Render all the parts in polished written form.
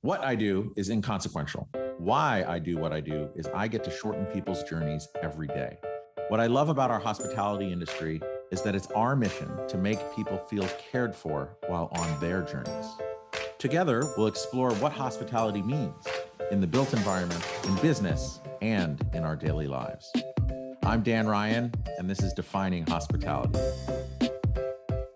What I do is inconsequential. Why I do what I do is I get to shorten people's journeys every day. What I love about our hospitality industry is that it's our mission to make people feel cared for while on their journeys. Together, we'll explore what hospitality means in the built environment, in business, and in our daily lives. I'm Dan Ryan, and this is Defining Hospitality.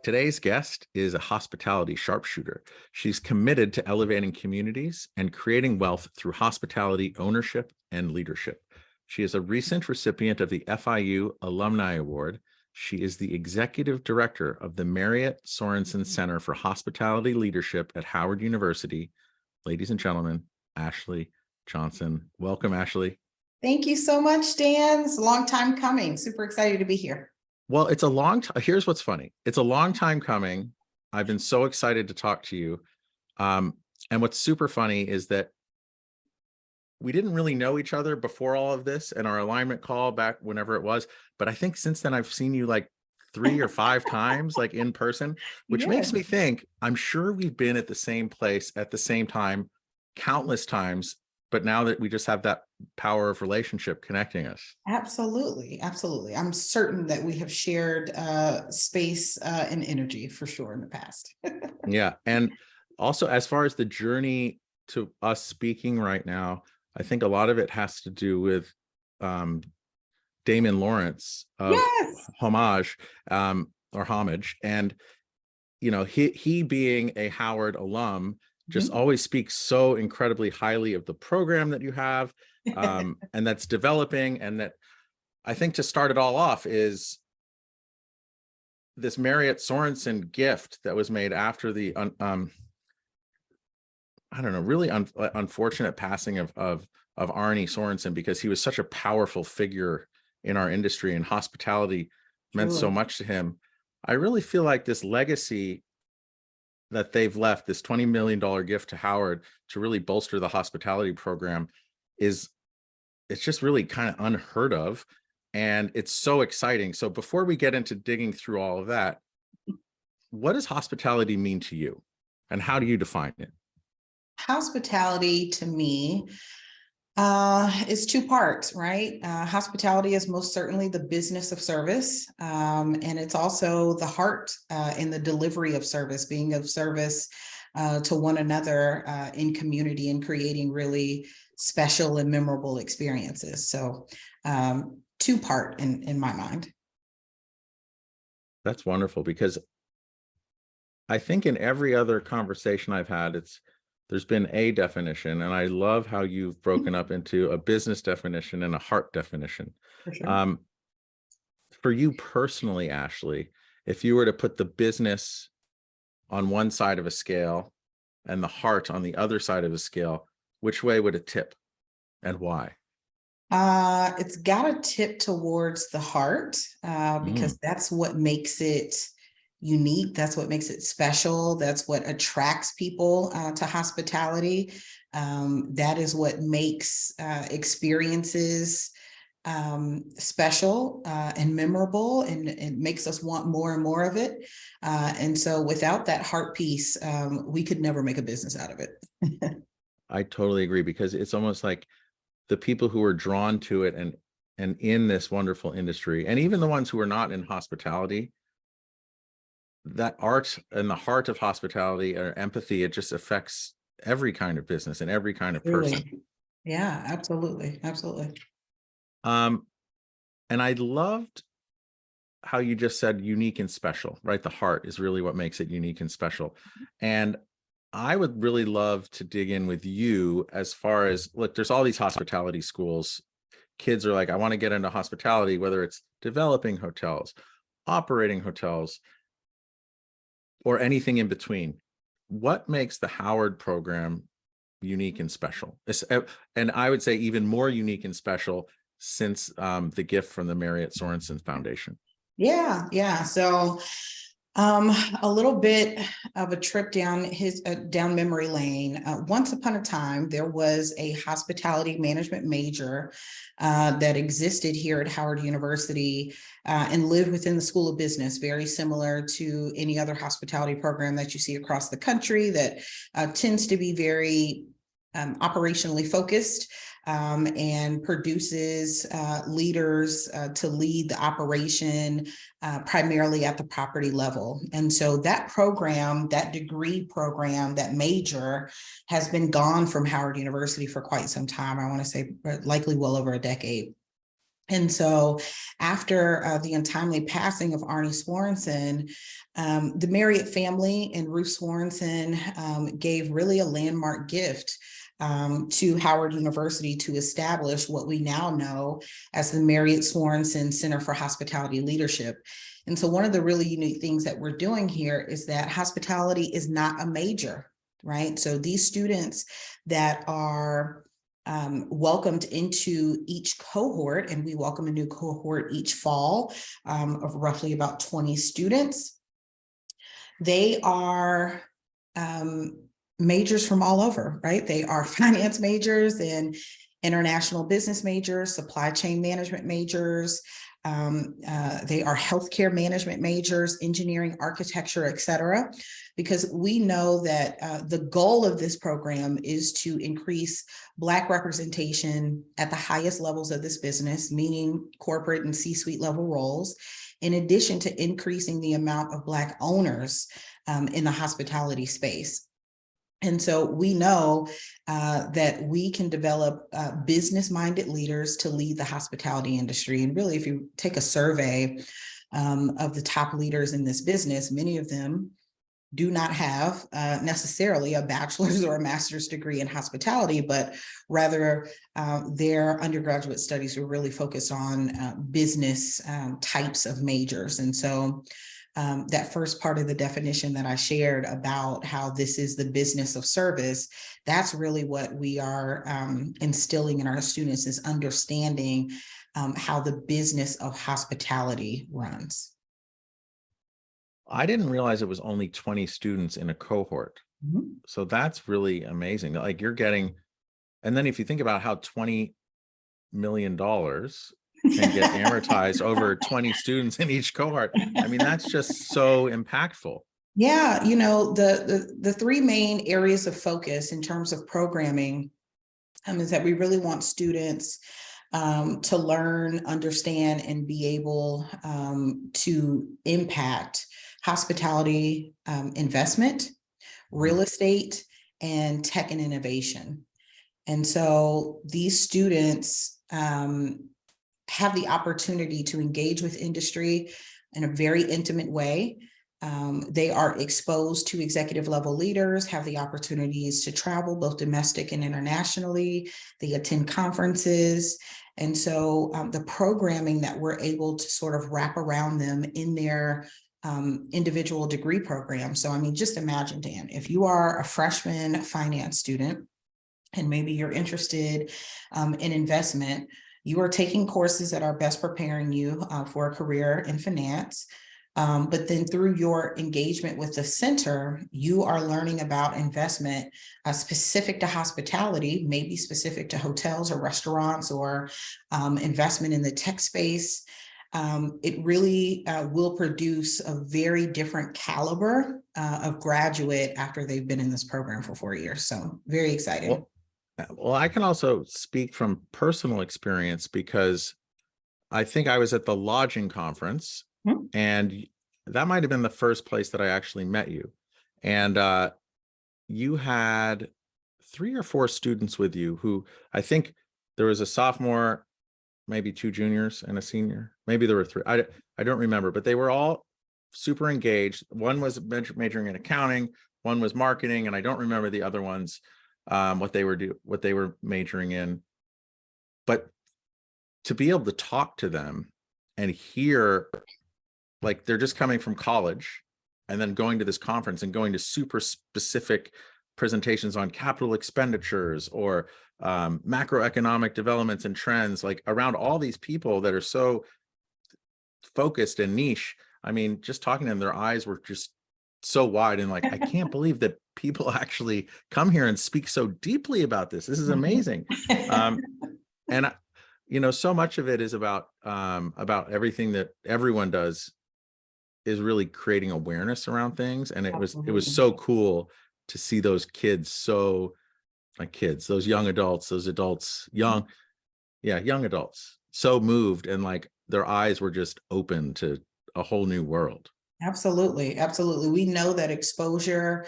Today's guest is a hospitality sharpshooter. She's committed to elevating communities and creating wealth through hospitality ownership and leadership. She is a recent recipient of the FIU Alumni Award. She is the executive director of the Marriott Sorenson Center for Hospitality Leadership at Howard University. Ladies and gentlemen, Ashli Johnson. Welcome, Ashli. Thank you so much, Dan. It's a long time coming. Super excited to be here. Well, it's a long time. Here's what's funny. It's a long time coming. I've been so excited to talk to you. And what's super funny is that we didn't really know each other before all of this and our alignment call back whenever it was. But I think since then I've seen you like 3 or 5 times, like in person, which makes me think I'm sure we've been at the same place at the same time, countless times. But now that we just have that power of relationship connecting us. Absolutely. Absolutely. I'm certain that we have shared space and energy for sure in the past. Yeah. And also, as far as the journey to us speaking right now, I think a lot of it has to do with Damon Lawrence of Homage or Homage. And, you know, he being a Howard alum, just always speaks so incredibly highly of the program that you have and that's developing. And that I think to start it all off is this Marriott Sorenson gift that was made after the, I don't know, really unfortunate passing of Arne Sorenson, because he was such a powerful figure in our industry and hospitality meant so much to him. I really feel like this legacy that they've left, this $20 million gift to Howard to really bolster the hospitality program, it's just really kind of unheard of. And it's so exciting. So before we get into digging through all of that, what does hospitality mean to you? And how do you define it? Hospitality to me is 2 parts, right? Hospitality is most certainly the business of service. And it's also the heart in the delivery of service, being of service to one another in community and creating really special and memorable experiences. So 2-part in my mind. That's wonderful, because I think in every other conversation I've had, there's been a definition, and I love how you've broken up into a business definition and a heart definition. For sure. For you personally, Ashli, if you were to put the business on one side of a scale and the heart on the other side of a scale, which way would it tip and why? It's got to tip towards the heart because that's what makes it unique. That's what makes it special. That's what attracts people to hospitality. That is what makes experiences special and memorable, and it makes us want more and more of it. And so without that heart piece, we could never make a business out of it. I totally agree, because it's almost like the people who are drawn to it and in this wonderful industry, and even the ones who are not in hospitality, that art and the heart of hospitality or empathy, it just affects every kind of business and every kind of person. Yeah, absolutely. Absolutely. And I loved how you just said unique and special, right? The heart is really what makes it unique and special. And I would really love to dig in with you as far as, look, there's all these hospitality schools. Kids are like, I want to get into hospitality, whether it's developing hotels, operating hotels, or anything in between. What makes the Howard program unique and special? And I would say even more unique and special since the gift from the Marriott Sorenson Foundation. Yeah. So a little bit of a trip down memory lane. Once upon a time, there was a hospitality management major that existed here at Howard University and lived within the School of Business, very similar to any other hospitality program that you see across the country that tends to be very operationally focused and produces leaders to lead the operation primarily at the property level. And so that program, that degree program, that major has been gone from Howard University for quite some time. I want to say likely well over a decade. And so after the untimely passing of Arne Sorenson, the Marriott family and Ruth Sorenson gave really a landmark gift to Howard University to establish what we now know as the Marriott Sorenson Center for Hospitality Leadership. And so one of the really unique things that we're doing here is that hospitality is not a major, right? So these students that are welcomed into each cohort, and we welcome a new cohort each fall of roughly about 20 students. They are majors from all over, right? They are finance majors and international business majors, supply chain management majors. They are healthcare management majors, engineering, architecture, et cetera, because we know that the goal of this program is to increase Black representation at the highest levels of this business, meaning corporate and C-suite level roles, in addition to increasing the amount of Black owners in the hospitality space. And so we know that we can develop business-minded leaders to lead the hospitality industry. And really, if you take a survey of the top leaders in this business, many of them do not have necessarily a bachelor's or a master's degree in hospitality, but rather their undergraduate studies were really focused on business types of majors. And so that first part of the definition that I shared about how this is the business of service, that's really what we are instilling in our students, is understanding how the business of hospitality runs. I didn't realize it was only 20 students in a cohort. Mm-hmm. So that's really amazing. Like you're getting, and then if you think about how $20 million can get amortized over 20 students in each cohort, I mean, that's just so impactful. Yeah, you know, the three main areas of focus in terms of programming is that we really want students to learn, understand, and be able to impact hospitality investment, real estate, and tech and innovation. And so these students have the opportunity to engage with industry in a very intimate way. They are exposed to executive level leaders, have the opportunities to travel both domestic and internationally. They attend conferences. And so the programming that we're able to sort of wrap around them in their individual degree program. So, I mean, just imagine, Dan, if you are a freshman finance student and maybe you're interested in investment, you are taking courses that are best preparing you for a career in finance. But then through your engagement with the center, you are learning about investment specific to hospitality, maybe specific to hotels or restaurants, or investment in the tech space. It really will produce a very different caliber of graduate after they've been in this program for 4 years. So very exciting. Well, I can also speak from personal experience, because I think I was at the lodging conference, and that might have been the first place that I actually met you. And you had 3 or 4 students with you who, I think there was a sophomore, maybe 2 juniors and a senior. Maybe there were 3. I don't remember, but they were all super engaged. One was majoring in accounting, one was marketing, and I don't remember the other ones, what they were majoring in. But to be able to talk to them and hear, like, they're just coming from college and then going to this conference and going to super specific presentations on capital expenditures or macroeconomic developments and trends, like around all these people that are so focused and niche. I mean, just talking to them, their eyes were just so wide, and like, I can't believe that people actually come here and speak so deeply about this. This is amazing. And you know, so much of it is about everything that everyone does is really creating awareness around things. And it was so cool to see those kids so like kids, those young adults, young adults, so moved, and like their eyes were just open to a whole new world. Absolutely. Absolutely. We know that exposure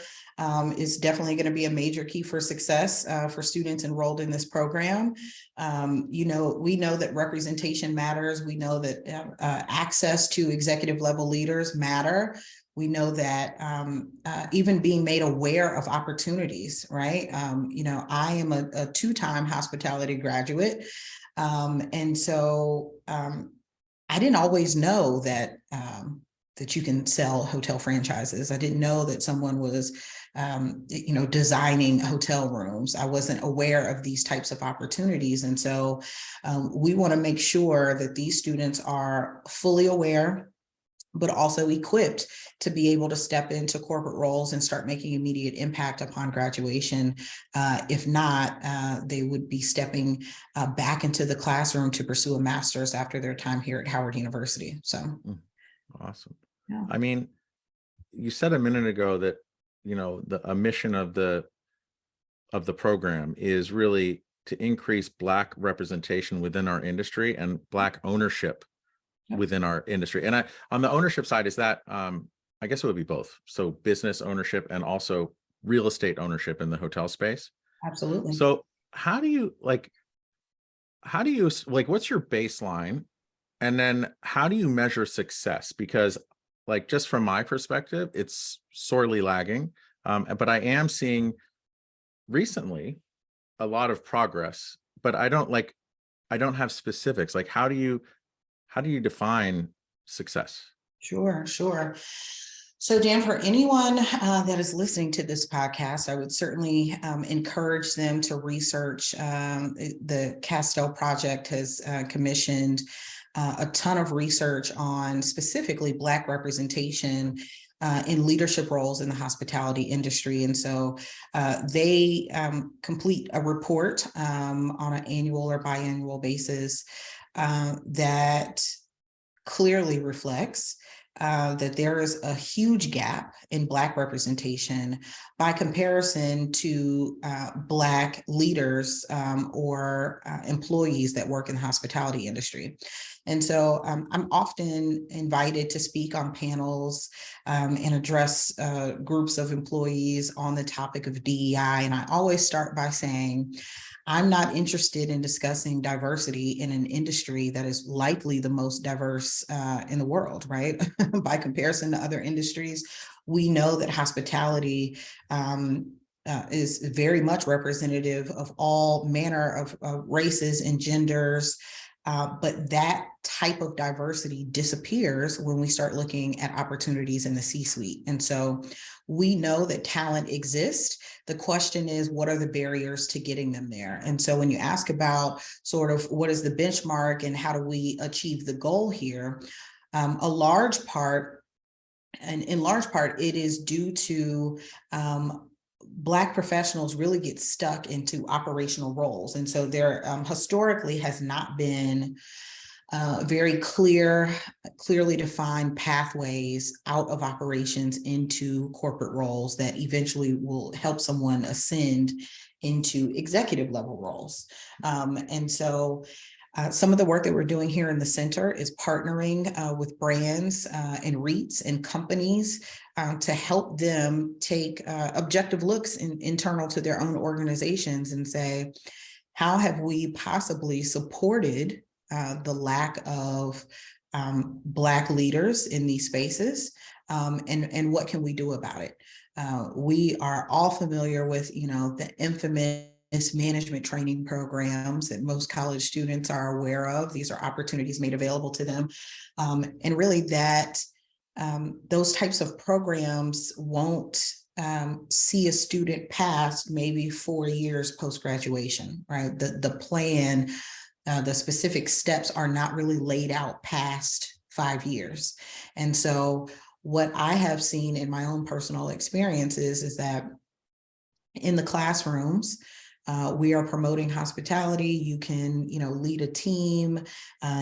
is definitely going to be a major key for success for students enrolled in this program. We know that representation matters. We know that access to executive level leaders matter. We know that even being made aware of opportunities, right? I am a two-time hospitality graduate. And so I didn't always know that you can sell hotel franchises. I didn't know that someone was, designing hotel rooms. I wasn't aware of these types of opportunities. And so we want to make sure that these students are fully aware, but also equipped to be able to step into corporate roles and start making immediate impact upon graduation. If not, they would be stepping back into the classroom to pursue a master's after their time here at Howard University. So, awesome. Yeah. I mean, you said a minute ago that, a mission of the program is really to increase Black representation within our industry and Black ownership within our industry. And on the ownership side, is that, I guess it would be both. So business ownership and also real estate ownership in the hotel space. Absolutely. So how do you what's your baseline? And then how do you measure success? Because just from my perspective, it's sorely lagging. But I am seeing recently a lot of progress, but I don't have specifics. Like, how do you define success? Sure. So Dan, for anyone that is listening to this podcast, I would certainly encourage them to research. The Castell Project has commissioned a ton of research on specifically Black representation in leadership roles in the hospitality industry. And so they complete a report on an annual or biannual basis that clearly reflects that there is a huge gap in Black representation by comparison to Black leaders or employees that work in the hospitality industry. And so I'm often invited to speak on panels and address groups of employees on the topic of DEI. And I always start by saying, I'm not interested in discussing diversity in an industry that is likely the most diverse in the world, right? By comparison to other industries, we know that hospitality is very much representative of all manner of races and genders. But that type of diversity disappears when we start looking at opportunities in the C-suite. And so we know that talent exists. The question is, what are the barriers to getting them there? And so when you ask about sort of what is the benchmark and how do we achieve the goal here, in large part, it is due to Black professionals really get stuck into operational roles. And so there historically has not been very clearly defined pathways out of operations into corporate roles that eventually will help someone ascend into executive level roles. And so some of the work that we're doing here in the center is partnering with brands and REITs and companies to help them take objective looks internal to their own organizations and say, how have we possibly supported the lack of Black leaders in these spaces, and what can we do about it? We are all familiar with, the infamous management training programs that most college students are aware of. These are opportunities made available to them. And really that those types of programs won't see a student past maybe 4 years post-graduation, right? The plan, the specific steps are not really laid out past 5 years. And so what I have seen in my own personal experiences is that in the classrooms, we are promoting hospitality. You can, lead a team.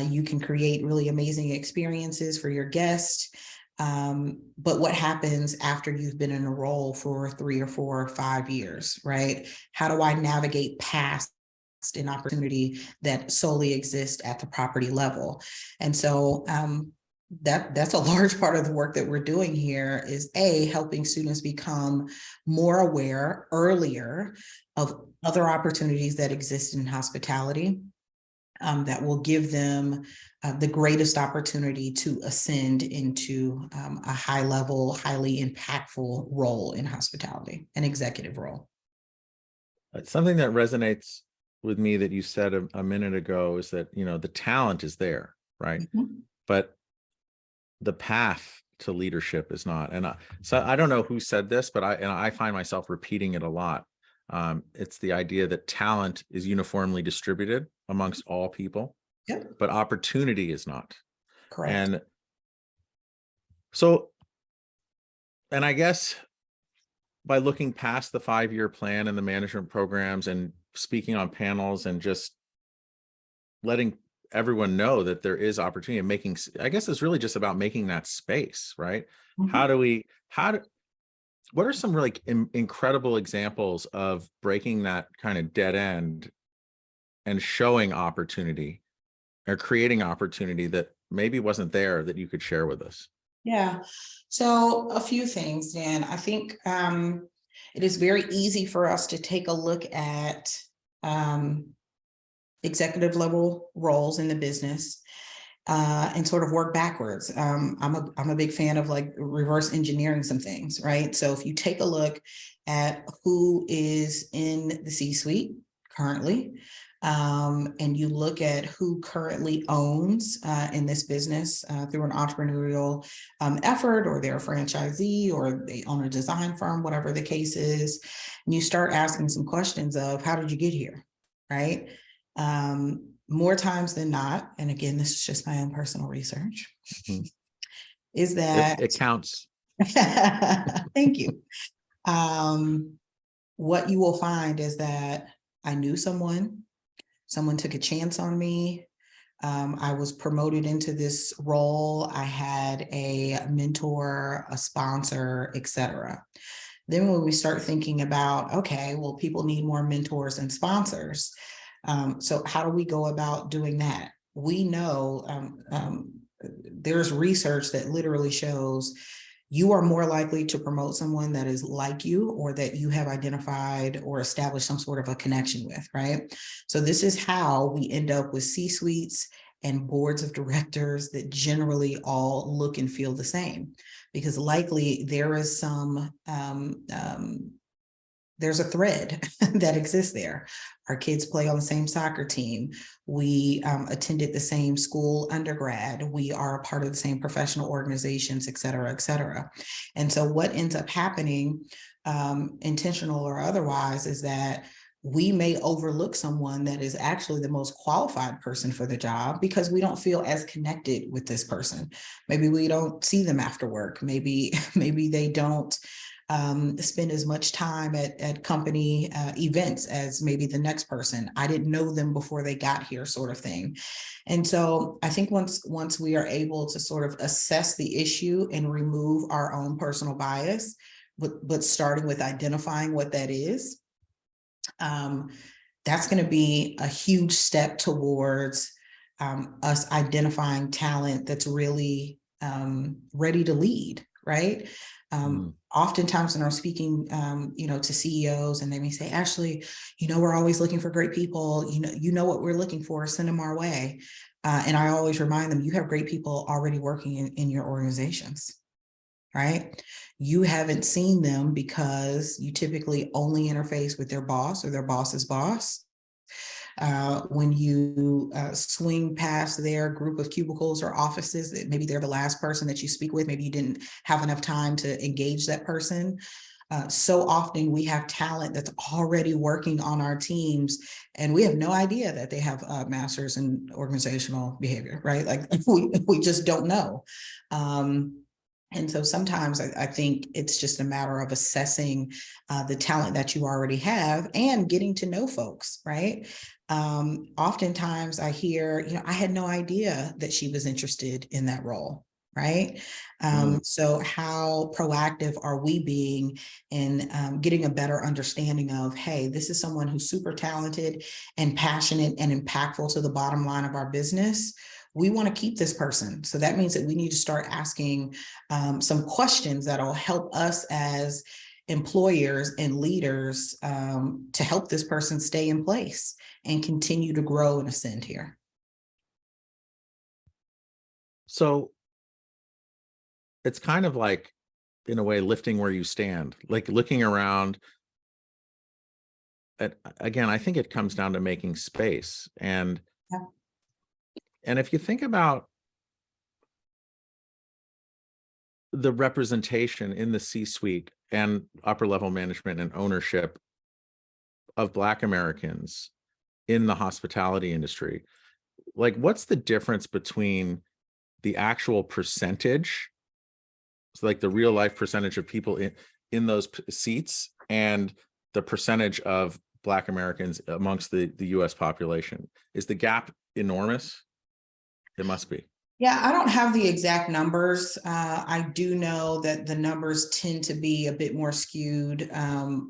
You can create really amazing experiences for your guests. But what happens after you've been in a role for 3 or 4 or 5 years, right? How do I navigate past an opportunity that solely exists at the property level? And so that's a large part of the work that we're doing here is helping students become more aware earlier of other opportunities that exist in hospitality, that will give them the greatest opportunity to ascend into a high level, highly impactful role in hospitality, an executive role. Something that resonates with me that you said a minute ago is that, the talent is there, right? Mm-hmm. But the path to leadership is not. And so I don't know who said this, but I find myself repeating it a lot. It's the idea that talent is uniformly distributed amongst all people, Yep. but opportunity is not. Correct. And so, and I guess by looking past the 5-year plan and the management programs and speaking on panels and just letting everyone know that there is opportunity and making, I guess it's really just about making that space, right? Mm-hmm. What are some really incredible examples of breaking that kind of dead end and showing opportunity or creating opportunity that maybe wasn't there that you could share with us? Yeah. So a few things, Dan. I think it is very easy for us to take a look at executive level roles in the business and sort of work backwards. I'm a big fan of like reverse engineering some things, right? So if you take a look at who is in the C-suite currently, and you look at who currently owns in this business through an entrepreneurial effort, or they're a franchisee, or they own a design firm, whatever the case is, and you start asking some questions of how did you get here, right? More times than not, and again, this is just my own personal research, is that it counts. Thank you. What you will find is that I knew someone took a chance on me. I was promoted into this role. I had a mentor, a sponsor, etc. Then when we start thinking about, okay, well, people need more mentors and sponsors. So how do we go about doing that? We know there's research that literally shows you are more likely to promote someone that is like you, or that you have identified or established some sort of a connection with, right? So this is how we end up with C-suites and boards of directors that generally all look and feel the same, because likely there is some there's a thread that exists there. Our kids play on the same soccer team. We attended the same school undergrad. We are a part of the same professional organizations, et cetera, et cetera. And so what ends up happening, intentional or otherwise, is that we may overlook someone that is actually the most qualified person for the job because we don't feel as connected with this person. Maybe we don't see them after work. Maybe they don't spend as much time at company events as maybe the next person. I didn't know them before they got here, sort of thing. And so I think once we are able to sort of assess the issue and remove our own personal bias, but starting with identifying what that is, that's going to be a huge step towards us identifying talent that's really ready to lead, right? Oftentimes when I'm speaking, to CEOs, and they may say, Ashli, we're always looking for great people. You know what we're looking for, send them our way. And I always remind them, you have great people already working in your organizations, right? You haven't seen them because you typically only interface with their boss or their boss's boss. When you swing past their group of cubicles or offices, that maybe they're the last person that you speak with. Maybe you didn't have enough time to engage that person. So often we have talent that's already working on our teams, and we have no idea that they have masters in organizational behavior, right? Like we just don't know. And so sometimes I think it's just a matter of assessing the talent that you already have and getting to know folks, right? Oftentimes I hear, I had no idea that she was interested in that role, right? So how proactive are we being in getting a better understanding of, hey, this is someone who's super talented and passionate and impactful to the bottom line of our business. We want to keep this person. So that means that we need to start asking some questions that'll help us as employers and leaders to help this person stay in place and continue to grow and ascend here. So it's kind of like, in a way, lifting where you stand, like looking around at, again, I think it comes down to making space. And if you think about the representation in the C-suite and upper level management and ownership of Black Americans in the hospitality industry, like what's the difference between the actual percentage, like the real life percentage of people in those seats, and the percentage of Black Americans amongst the US population? Is the gap enormous? It must be. Yeah, I don't have the exact numbers. I do know that the numbers tend to be a bit more skewed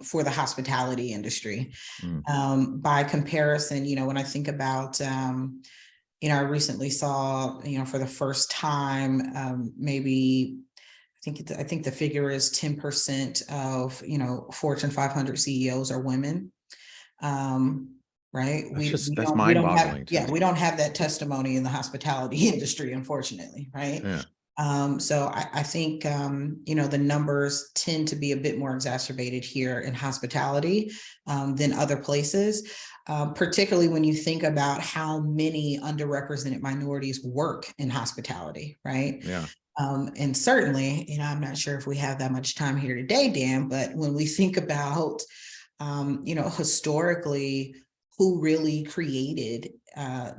for the hospitality industry. By comparison, when I think about, I recently saw, for the first time, maybe I think the figure is 10% of, Fortune 500 CEOs are women. Right. That's mind-boggling. We don't have that testimony in the hospitality industry, unfortunately. Right. Yeah. So I think, the numbers tend to be a bit more exacerbated here in hospitality than other places, particularly when you think about how many underrepresented minorities work in hospitality. Right. Yeah. And certainly, I'm not sure if we have that much time here today, Dan, but when we think about, historically, who really created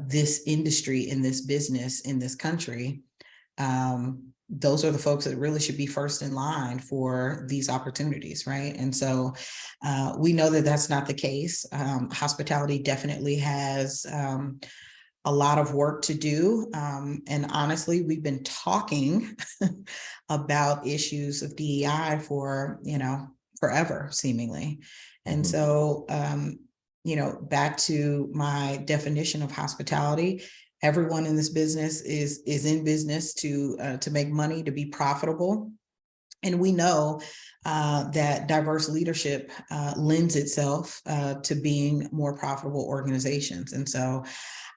this industry in this business in this country, those are the folks that really should be first in line for these opportunities, right? And so we know that that's not the case. Hospitality definitely has a lot of work to do. And honestly, we've been talking about issues of DEI for, forever, seemingly. And so, back to my definition of hospitality, everyone in this business is in business to make money, to be profitable. And we know that diverse leadership lends itself to being more profitable organizations. And so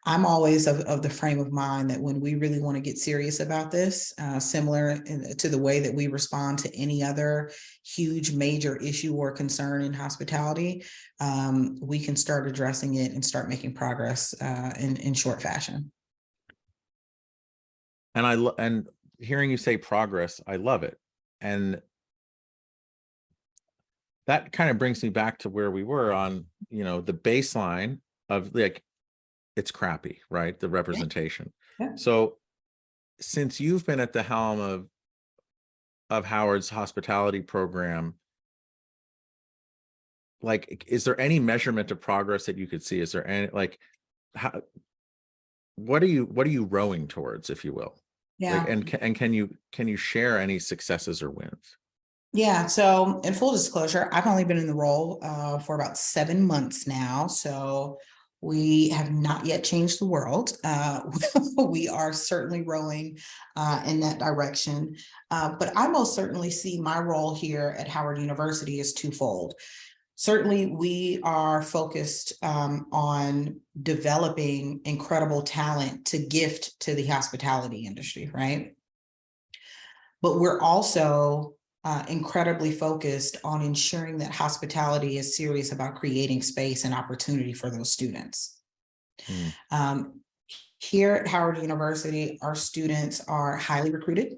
I'm always of the frame of mind that when we really want to get serious about this, similar to the way that we respond to any other huge major issue or concern in hospitality, we can start addressing it and start making progress in short fashion. And hearing you say progress, I love it. And that kind of brings me back to where we were on, the baseline of like, it's crappy, right? The representation. Yeah. So since you've been at the helm of Howard's hospitality program, like, is there any measurement of progress that you could see? Is there any, like, what are you rowing towards, if you will? Yeah. Like, and can you share any successes or wins? Yeah. So in full disclosure, I've only been in the role for about 7 months now. So we have not yet changed the world. We are certainly rowing in that direction. But I most certainly see my role here at Howard University as twofold. Certainly, we are focused on developing incredible talent to gift to the hospitality industry, right? But we're also incredibly focused on ensuring that hospitality is serious about creating space and opportunity for those students. Here at Howard University, our students are highly recruited.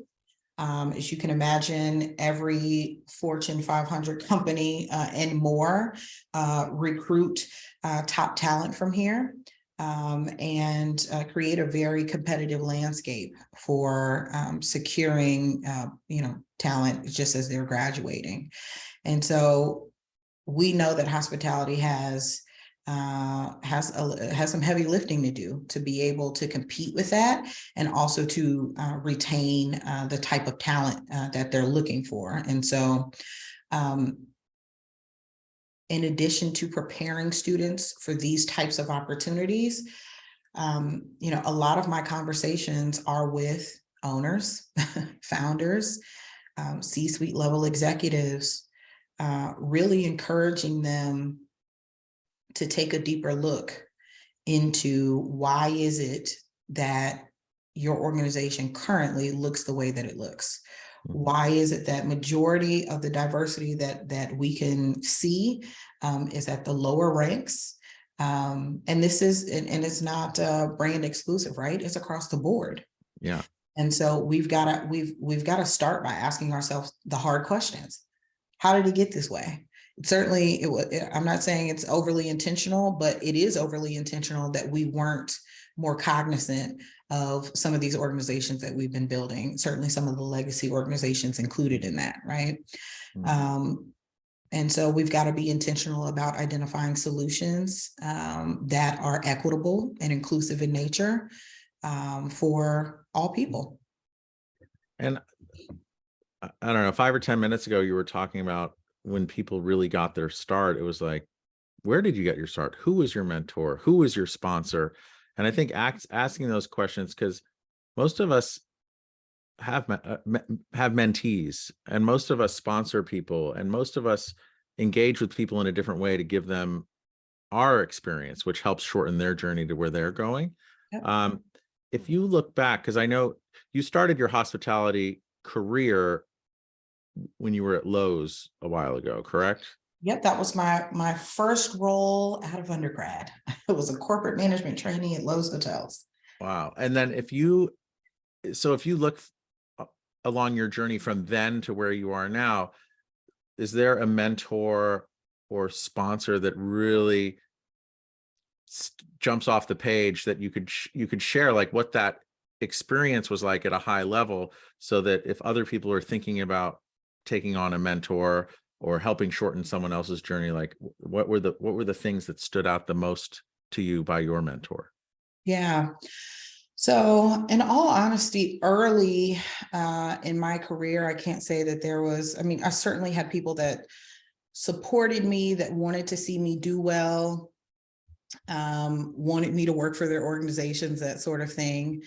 As you can imagine, every Fortune 500 company and more recruit top talent from here and create a very competitive landscape for securing, talent just as they're graduating. And so we know that hospitality has has some heavy lifting to do to be able to compete with that, and also to retain the type of talent that they're looking for. And so, in addition to preparing students for these types of opportunities, a lot of my conversations are with owners, founders, C-suite level executives, really encouraging them to take a deeper look into why is it that your organization currently looks the way that it looks. Why is it that majority of the diversity that we can see is at the lower ranks? And this is, and it's not brand exclusive, right? It's across the board. Yeah. And so we've got to start by asking ourselves the hard questions. How did it get this way? Certainly, I'm not saying it's overly intentional, but it is overly intentional that we weren't more cognizant of some of these organizations that we've been building. Certainly some of the legacy organizations included in that, right? Mm-hmm. And so we've got to be intentional about identifying solutions that are equitable and inclusive in nature for all people. And I don't know, 5 or 10 minutes ago, you were talking about when people really got their start. It was like, where did you get your start? Who was your mentor? Who was your sponsor? And I think asking those questions, because most of us have mentees, and most of us sponsor people, and most of us engage with people in a different way to give them our experience, which helps shorten their journey to where they're going. Yep. If you look back, because I know you started your hospitality career when you were at Lowe's a while ago, correct? Yep, that was my first role out of undergrad. It was a corporate management trainee at Lowe's Hotels. Wow. And then if you look along your journey from then to where you are now, is there a mentor or sponsor that really jumps off the page that you could share, like what that experience was like at a high level, so that if other people are thinking about taking on a mentor or helping shorten someone else's journey, like what were the things that stood out the most to you by your mentor? Yeah. So in all honesty, early in my career, I can't say that there was, I certainly had people that supported me, that wanted to see me do well, wanted me to work for their organizations, that sort of thing.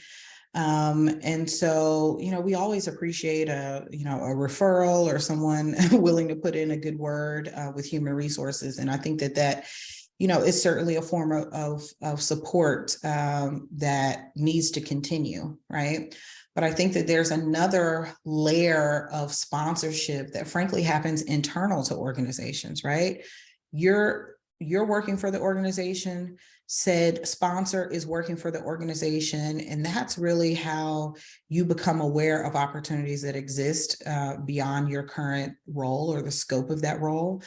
And so, we always appreciate a referral or someone willing to put in a good word with human resources. And I think that is certainly a form of support that needs to continue, right? But I think that there's another layer of sponsorship that frankly happens internal to organizations, right? You're working for the organization, said sponsor is working for the organization, and that's really how you become aware of opportunities that exist beyond your current role or the scope of that role.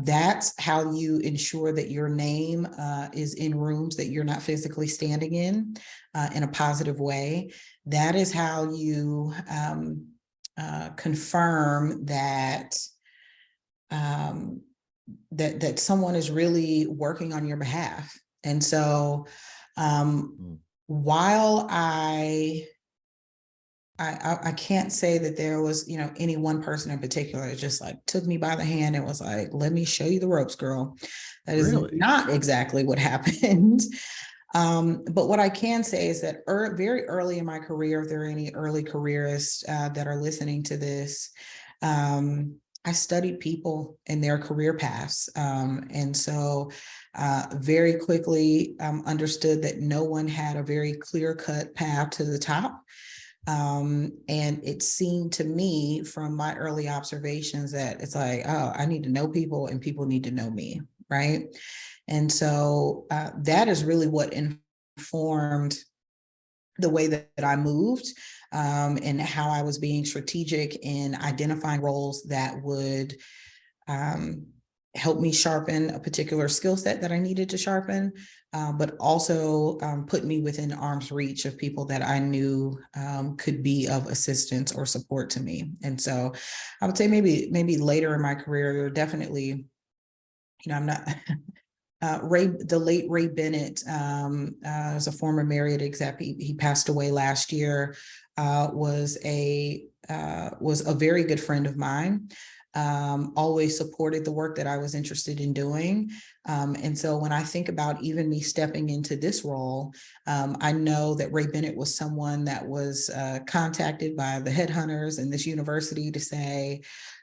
That's how you ensure that your name is in rooms that you're not physically standing in a positive way. That is how you confirm that that someone is really working on your behalf. And so while I can't say that there was, any one person in particular that just like took me by the hand and was like, let me show you the ropes, girl. That is really not exactly what happened. But what I can say is that very early in my career, if there are any early careerists that are listening to this, I studied people and their career paths. And so very quickly understood that no one had a very clear-cut path to the top. And it seemed to me from my early observations that it's like, oh, I need to know people and people need to know me, right? And so that is really what informed the way that I moved and how I was being strategic in identifying roles that would help me sharpen a particular skill set that I needed to sharpen, but also put me within arm's reach of people that I knew could be of assistance or support to me. And so I would say maybe later in my career, there were definitely, I'm not the late Ray Bennett, is a former Marriott exec. He passed away last year. Was a very good friend of mine. Always supported the work that I was interested in doing. And so when I think about even me stepping into this role, I know that Ray Bennett was someone that was contacted by the headhunters in this university to say,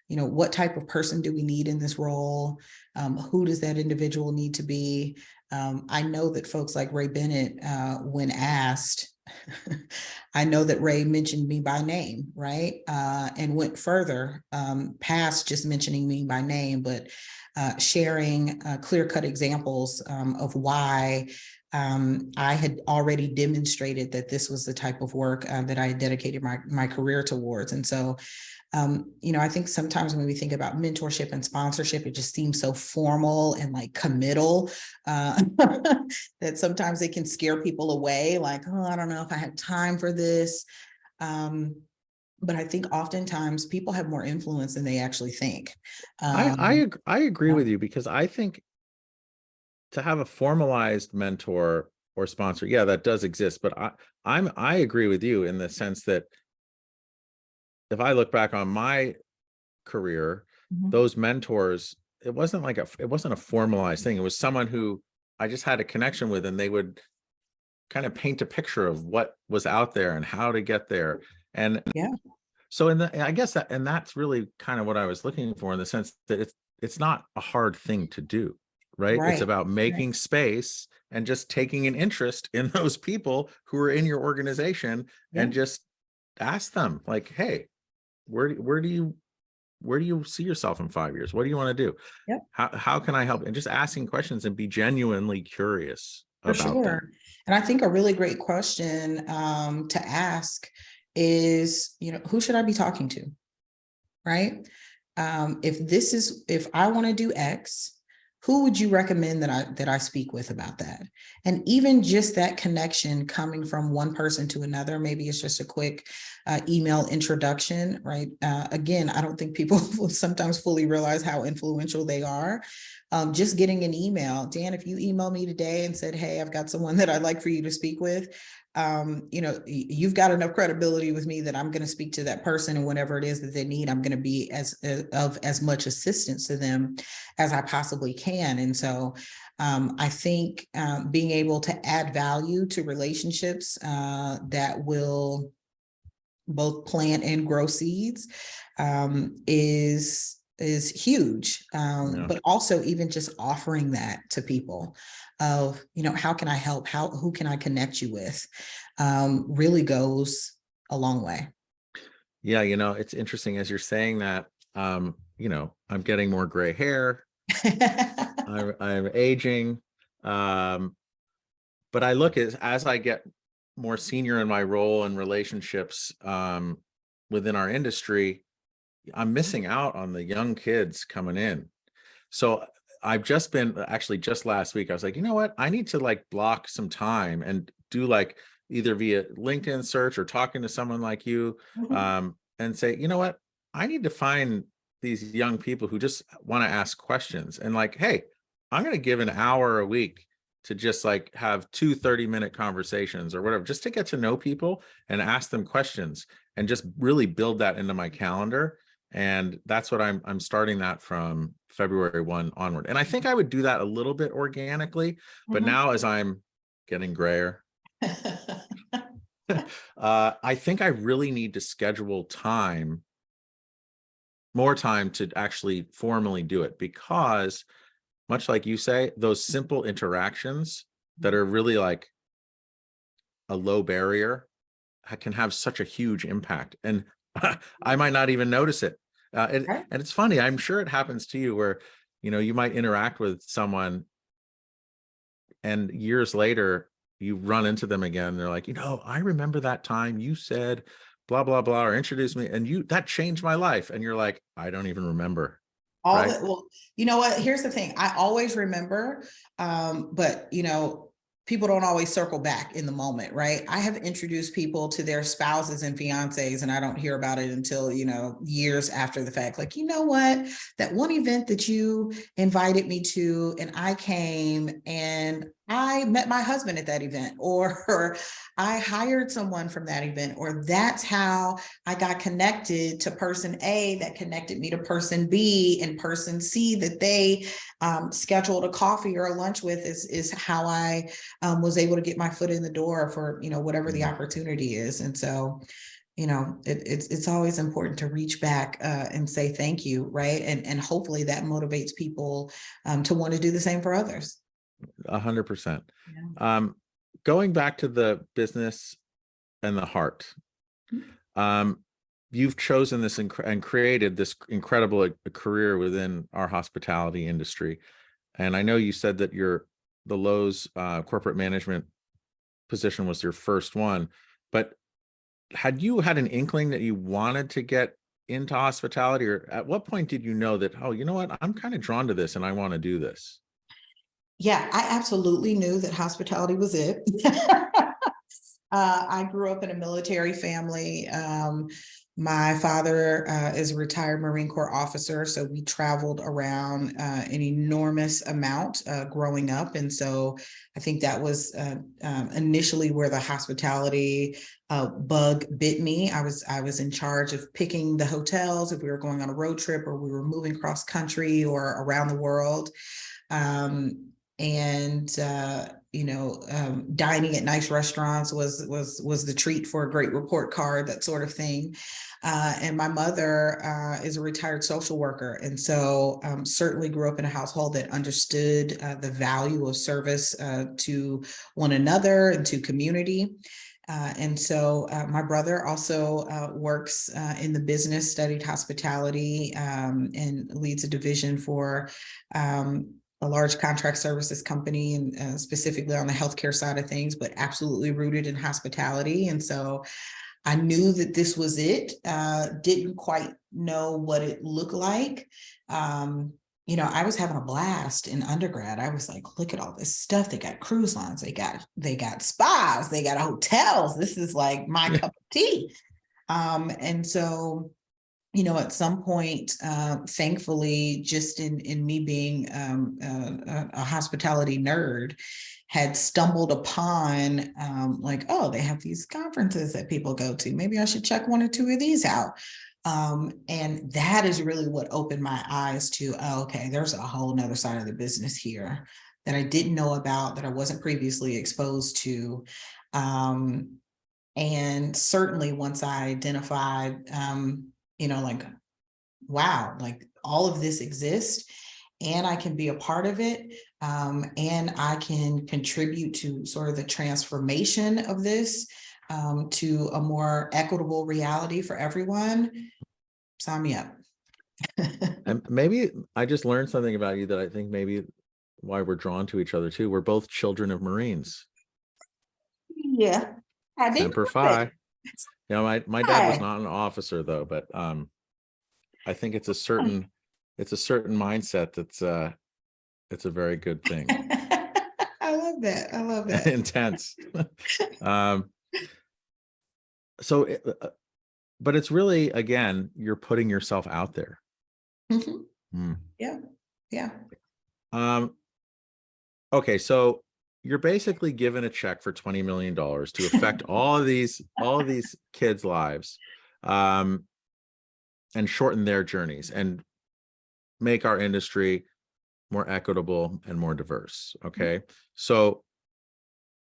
you know, what type of person do we need in this role? Who does that individual need to be? I know that folks like Ray Bennett, when asked, I know that Ray mentioned me by name, right? And went further past just mentioning me by name, but sharing clear-cut examples of why I had already demonstrated that this was the type of work that I had dedicated my career towards. And so, you know, I think sometimes when we think about mentorship and sponsorship, it just seems so formal and like committal that sometimes it can scare people away. Like, oh, I don't know if I have time for this. But I think oftentimes people have more influence than they actually think. I agree with you, because I think to have a formalized mentor or sponsor, yeah, that does exist. But I agree with you in the sense that if I look back on my career, those mentors, it wasn't a formalized thing. It was someone who I just had a connection with, and they would kind of paint a picture of what was out there and how to get there. And so I guess that's really kind of what I was looking for, in the sense that it's not a hard thing to do, right? It's about making space and just taking an interest in those people who are in your organization, and just ask them like, hey, where do you see yourself in 5 years? What do you want to do? How can I help? And just asking questions and be genuinely curious about them. And I think a really great question to ask is, you know, who should I be talking to? Right? If I want to do X, who would you recommend that I speak with about that? And even just that connection coming from one person to another, maybe it's just a quick email introduction, right? Again, I don't think people sometimes fully realize how influential they are. Just getting an email, Dan, if you email me today and said, hey, I've got someone that I'd like for you to speak with, you know, you've got enough credibility with me that I'm going to speak to that person, and whatever it is that they need, I'm going to be of as much assistance to them as I possibly can. And so I think being able to add value to relationships that will both plant and grow seeds is huge. But also even just offering that to people of, you know, how can I help? Who can I connect you with? Really goes a long way. Yeah, you know, it's interesting as you're saying that, you know, I'm getting more gray hair. I'm aging. But I look as I get more senior in my role and relationships within our industry, I'm missing out on the young kids coming in. So I've just last week, I was like, you know what? I need to like block some time and do like either via LinkedIn search or talking to someone like you, and say, you know what? I need to find these young people who just want to ask questions, and like, hey, I'm going to give an hour a week to just like have 2 30-minute conversations or whatever, just to get to know people and ask them questions, and just really build that into my calendar. And that's what I'm starting that from February 1 onward. And I think I would do that a little bit organically, but now as I'm getting grayer, I think I really need to schedule more time to actually formally do it, because much like you say, those simple interactions that are really like a low barrier can have such a huge impact. And I might not even notice it. And it's funny, I'm sure it happens to you where, you know, you might interact with someone and years later you run into them again. They're like, you know, I remember that time you said blah, blah, blah, or introduced me, and that changed my life. And you're like, I don't even remember. Well, you know what? Here's the thing. I always remember, but you know, people don't always circle back in the moment, right? I have introduced people to their spouses and fiancés, and I don't hear about it until, years after the fact. Like, you know what? That one event that you invited me to, and I came and I met my husband at that event, or I hired someone from that event, or that's how I got connected to person A that connected me to person B, and person C that they scheduled a coffee or a lunch with is how I was able to get my foot in the door for, whatever the opportunity is. And so, it's always important to reach back and say thank you, right? And hopefully that motivates people to want to do the same for others. 100%. Going back to the business and the heart, you've chosen this and created this incredible career within our hospitality industry. And I know you said that the Lowe's corporate management position was your first one, but had you had an inkling that you wanted to get into hospitality, or at what point did you know that, oh, you know what, I'm kind of drawn to this and I want to do this? Yeah, I absolutely knew that hospitality was it. I grew up in a military family. My father is a retired Marine Corps officer, so we traveled around an enormous amount growing up. And so I think that was initially where the hospitality bug bit me. I was in charge of picking the hotels if we were going on a road trip or we were moving cross country or around the world. Dining at nice restaurants was the treat for a great report card, that sort of thing. And my mother is a retired social worker, and so certainly grew up in a household that understood the value of service to one another and to community. And so my brother also works in the business, studied hospitality, and leads a division for a large contract services company, and specifically on the healthcare side of things, but absolutely rooted in hospitality. And so I knew that this was it. Didn't quite know what it looked like. I was having a blast in undergrad. I was like, look at all this stuff. They got cruise lines, they got spas, they got hotels. This is like my cup of tea. And so at some point, thankfully, just in me being a hospitality nerd, had stumbled upon oh, they have these conferences that people go to. Maybe I should check one or two of these out. And that is really what opened my eyes to, okay, there's a whole nother side of the business here that I didn't know about, that I wasn't previously exposed to. And certainly once I identified, wow, like all of this exists and I can be a part of it. And I can contribute to sort of the transformation of this to a more equitable reality for everyone. Sign me up. And maybe I just learned something about you that I think maybe why we're drawn to each other too. We're both children of Marines. Yeah. Semper Fi. My dad was not an officer though, but I think it's a certain mindset that's it's a very good thing. I love that. Intense. But it's really, again, you're putting yourself out there. Mm-hmm. Yeah. Okay, so you're basically given a check for $20 million to affect all of these kids' lives, and shorten their journeys and make our industry more equitable and more diverse. Okay, so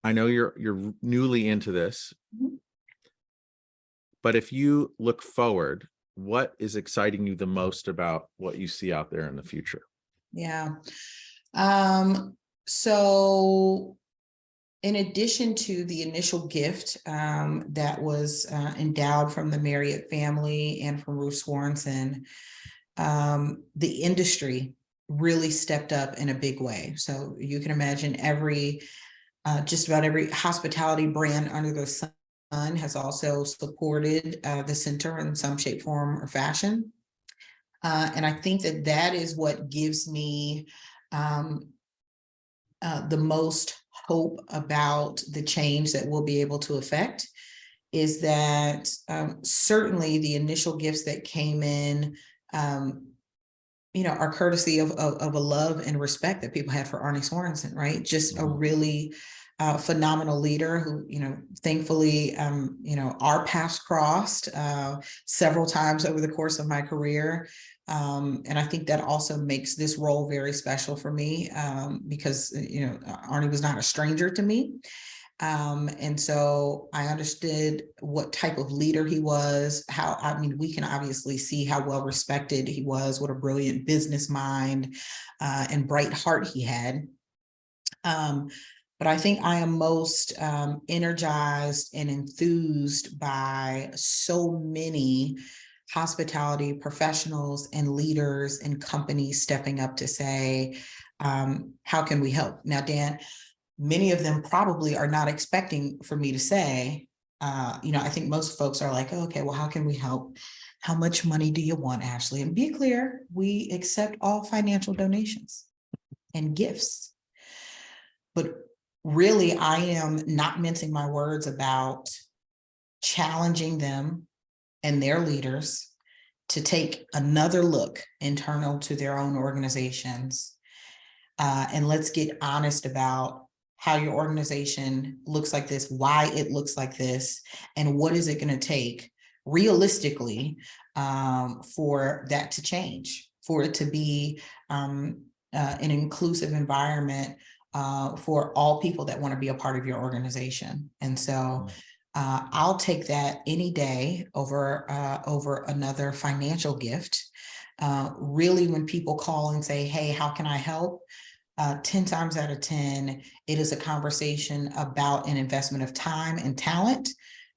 I know you're newly into this, but if you look forward, what is exciting you the most about what you see out there in the future? Yeah. So in addition to the initial gift that was endowed from the Marriott family and from Ruth Sorenson, the industry really stepped up in a big way. So you can imagine just about every hospitality brand under the sun has also supported the center in some shape, form, or fashion. And I think that is what gives me the most hope about the change that we'll be able to affect is that certainly the initial gifts that came in, are courtesy of a love and respect that people had for Arne Sorenson, right? Just a really phenomenal leader who, thankfully, our paths crossed several times over the course of my career. And I think that also makes this role very special for me because, Arne was not a stranger to me. And so I understood what type of leader he was, we can obviously see how well respected he was, what a brilliant business mind and bright heart he had. But I think I am most energized and enthused by so many hospitality professionals and leaders and companies stepping up to say, how can we help? Now, Dan, many of them probably are not expecting for me to say, I think most folks are like, okay, well, how can we help? How much money do you want, Ashli? And be clear, we accept all financial donations and gifts. But really, I am not mincing my words about challenging them and their leaders to take another look internal to their own organizations. And let's get honest about how your organization looks like this, why it looks like this, and what is it going to take realistically for that to change, for it to be an inclusive environment for all people that want to be a part of your organization. And so I'll take that any day over another financial gift. Really, when people call and say, hey, how can I help? 10 times out of 10, it is a conversation about an investment of time and talent,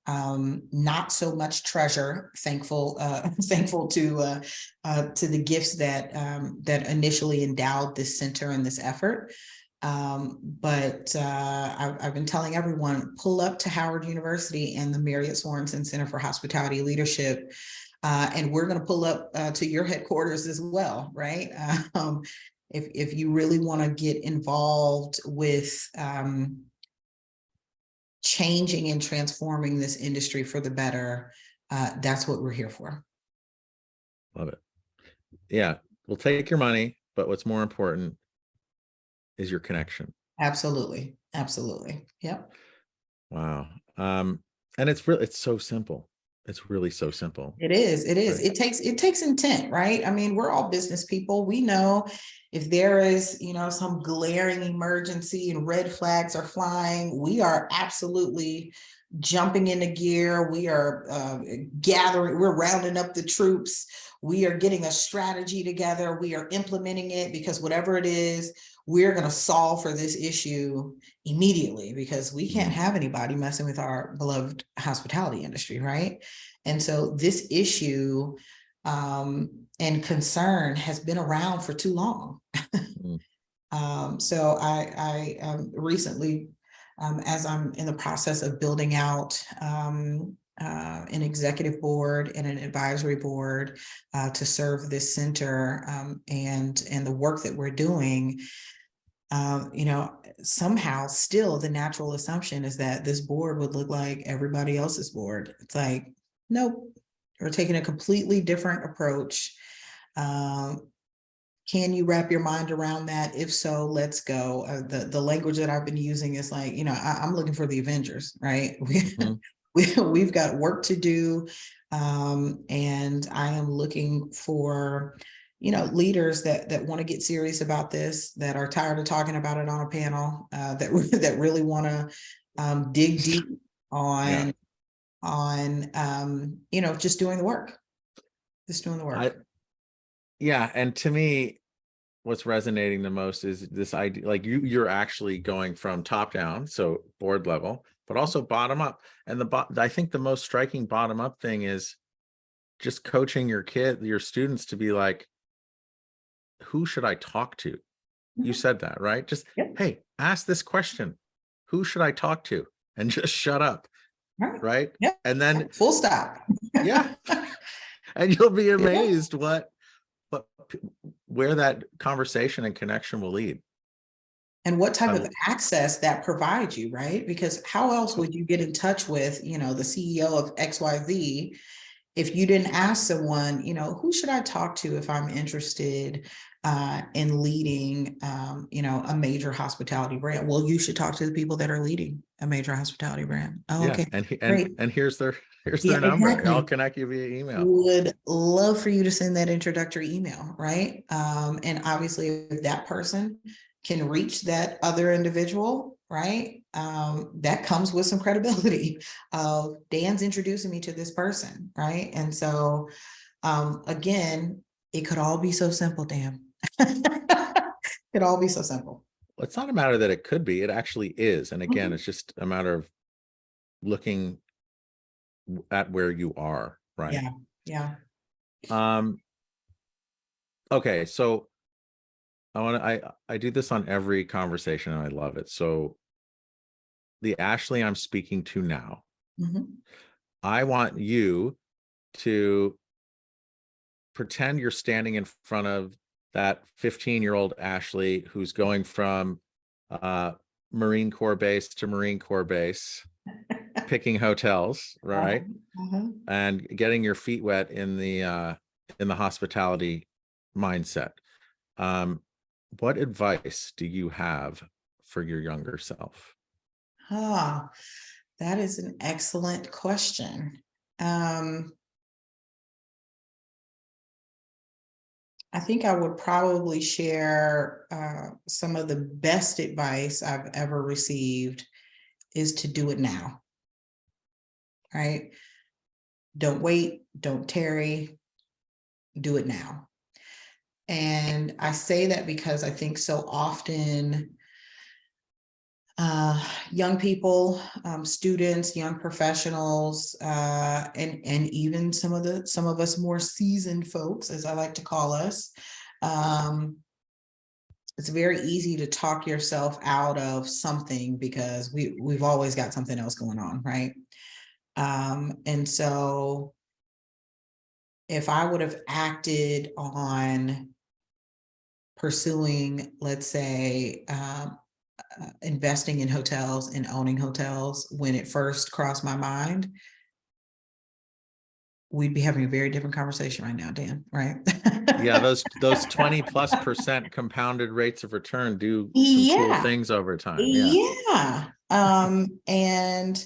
not so much treasure. Thankful to the gifts that initially endowed this center and this effort. But I've been telling everyone, pull up to Howard University and the Marriott Sorenson Center for Hospitality Leadership. And we're going to pull up to your headquarters as well, right? If you really want to get involved with changing and transforming this industry for the better, that's what we're here for. Love it. Yeah, we'll take your money, but what's more important is your connection. Absolutely. Absolutely. Yep. Wow. And it's so simple. It's really so simple. It is. Right. It takes intent, right? I mean, we're all business people. We know if there is, some glaring emergency and red flags are flying, we are absolutely jumping into gear. We are gathering, we're rounding up the troops. We are getting a strategy together. We are implementing it because whatever it is, we're going to solve for this issue immediately because we can't have anybody messing with our beloved hospitality industry, right? And so this issue and concern has been around for too long. So I recently, as I'm in the process of building out an executive board and an advisory board to serve this center and the work that we're doing, somehow still the natural assumption is that this board would look like everybody else's board. It's like, nope, we're taking a completely different approach. Can you wrap your mind around that? If so, let's go. The language that I've been using is like, I'm looking for the Avengers, right? We've got work to do. And I am looking for, leaders that want to get serious about this, that are tired of talking about it on a panel, that really want to dig deep on just doing the work. Just doing the work. Yeah. And to me, what's resonating the most is this idea, like you're actually going from top down, so board level, but also bottom up. And I think the most striking bottom up thing is just coaching your students to be like, who should I talk to? You said that, right? Just, hey, ask this question. Who should I talk to? And just shut up. Right. Yep. And then full stop. Yeah. And you'll be amazed where that conversation and connection will lead. and what type I- of access that provides you, right? Because how else would you get in touch with, the CEO of XYZ if you didn't ask someone, who should I talk to if I'm interested in leading, a major hospitality brand? Well, you should talk to the people that are leading a major hospitality brand. Oh, yeah. okay, And great. and here's their Yeah, number. exactly. I'll connect you via email. Would love for you to send that introductory email, right? And obviously, if that person can reach that other individual, right? That comes with some credibility of Dan's introducing me to this person, right? And so, again, it could all be so simple, Dan. It could all be so simple. Well, it's not a matter that it could be, it actually is. And again, Mhm. it's just a matter of looking at where you are, right? Yeah. Okay, so I do this on every conversation and I love it. So the Ashli I'm speaking to now, Mhm. I want you to pretend you're standing in front of that 15-year-old Ashli who's going from Marine Corps base to Marine Corps base, picking hotels, right? Uh-huh. And getting your feet wet in the hospitality mindset. What advice do you have for your younger self? Ah, that is an excellent question. I think I would probably share some of the best advice I've ever received is to do it now, right? Don't wait, don't tarry, do it now. And I say that because I think so often young people, students, young professionals, and even some of us more seasoned folks, as I like to call us, it's very easy to talk yourself out of something because we've always got something else going on, right? And so if I would have acted on pursuing, let's say, investing in hotels and owning hotels when it first crossed my mind, we'd be having a very different conversation right now, Dan, right? Yeah, those 20+% compounded rates of return do some cool Yeah. things over time. Yeah. Yeah. And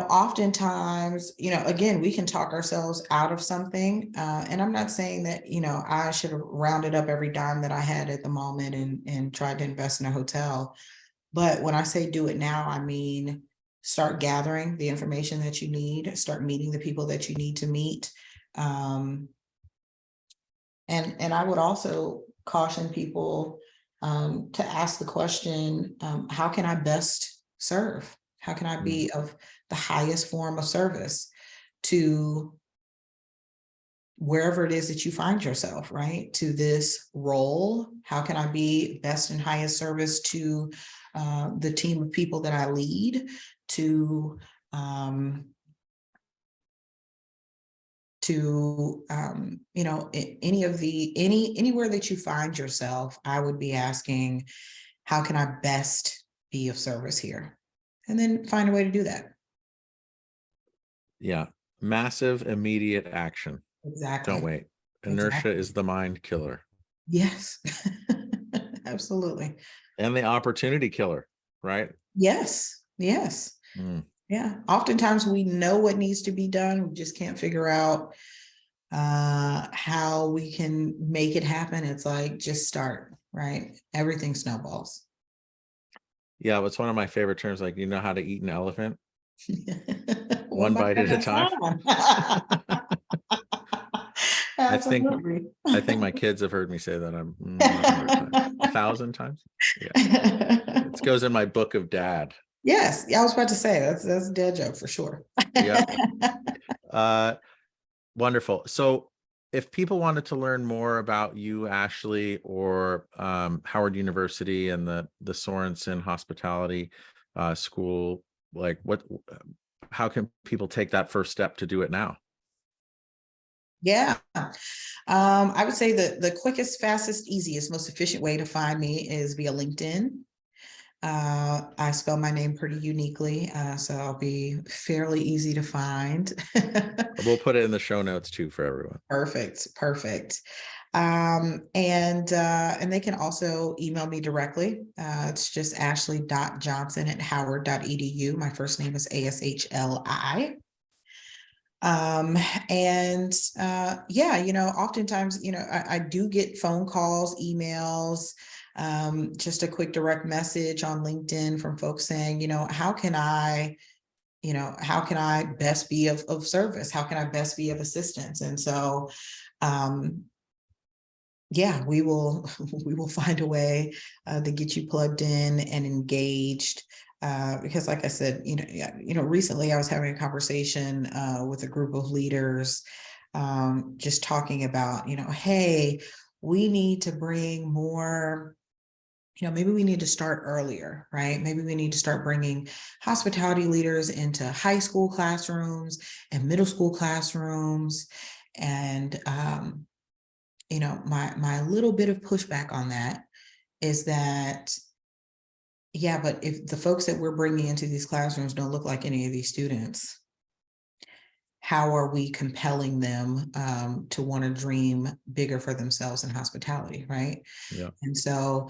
oftentimes, again, we can talk ourselves out of something. And I'm not saying that, I should have rounded up every dime that I had at the moment and tried to invest in a hotel. But when I say do it now, I mean, start gathering the information that you need, start meeting the people that you need to meet. And I would also caution people to ask the question, how can I best serve? How can I be of the highest form of service to wherever it is that you find yourself, right? To this role, how can I be best and highest service to the team of people that I lead, to anywhere that you find yourself, I would be asking, how can I best be of service here? And then find a way to do that. Yeah. Massive immediate action. Exactly. Don't wait. Inertia Exactly. is the mind killer. Yes. Absolutely. And the opportunity killer, right? Yes. Yes. Yeah. Oftentimes we know what needs to be done. We just can't figure out how we can make it happen. It's like, just start, right? Everything snowballs. Yeah, it's one of my favorite terms. Like, you know how to eat an elephant? One One bite at a time. Absolutely. I think my kids have heard me say that 100 times, 1,000 times. Yeah, it goes in my book of dad. Yes, I was about to say that's a dad joke for sure. Yeah. Wonderful. So if people wanted to learn more about you, Ashli, or Howard University and the Sorenson Hospitality School, like how can people take that first step to do it now? Yeah. I would say the quickest, fastest, easiest, most efficient way to find me is via LinkedIn. I spell my name pretty uniquely, so I'll be fairly easy to find. We'll put it in the show notes too for everyone. Perfect, perfect. And they can also email me directly. It's just ashley.johnson@howard.edu. My first name is ASHLI. Yeah, oftentimes, I do get phone calls, emails, just a quick direct message on LinkedIn from folks saying, how can I best be of service? How can I best be of assistance? And so, yeah, we will we will find a way to get you plugged in and engaged. Because like I said, recently I was having a conversation with a group of leaders, just talking about, hey, we need to bring more, maybe we need to start earlier, right? Maybe we need to start bringing hospitality leaders into high school classrooms and middle school classrooms. And, my little bit of pushback on that is that, yeah, but if the folks that we're bringing into these classrooms don't look like any of these students, how are we compelling them to want to dream bigger for themselves in hospitality, right? Yeah. And so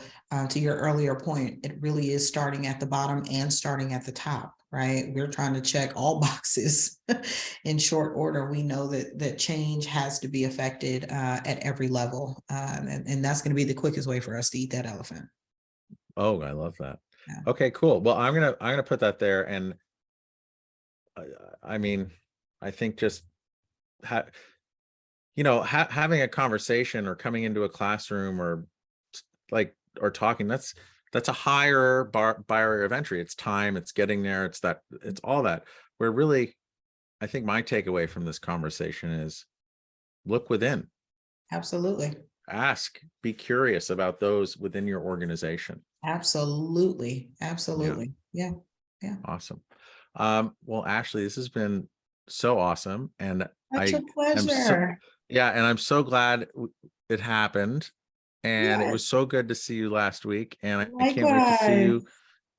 to your earlier point, it really is starting at the bottom and starting at the top, right? We're trying to check all boxes in short order. We know that change has to be affected at every level. And that's going to be the quickest way for us to eat that elephant. Oh, I love that. Yeah. Okay, cool. Well, I'm gonna put that there. And I mean, I think just having a conversation or coming into a classroom or talking, that's a higher barrier of entry. It's time, it's getting there, it's all that. Where really, I think my takeaway from this conversation is look within. Absolutely. Ask, be curious about those within your organization. Absolutely. Absolutely. Yeah. Yeah. Awesome. Well, Ashli, this has been so awesome. And Such a am so, pleasure. and I'm so glad it happened. And it was Yes. so good to see you last week. And I can't wait to see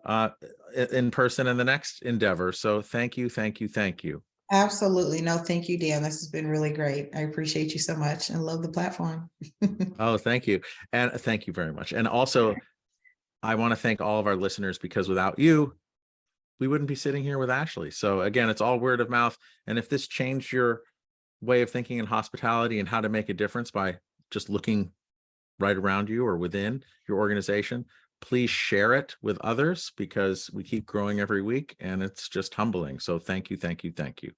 Likewise. you in person in the next endeavor. So thank you, thank you, thank you. Absolutely. No, thank you, Dan. This has been really great. I appreciate you so much and love the platform. Oh, thank you. And thank you very much. And also, I want to thank all of our listeners, because without you, we wouldn't be sitting here with Ashli. So again, it's all word of mouth. And if this changed your way of thinking in hospitality and how to make a difference by just looking right around you or within your organization, please share it with others, because we keep growing every week and it's just humbling. So thank you, thank you, thank you.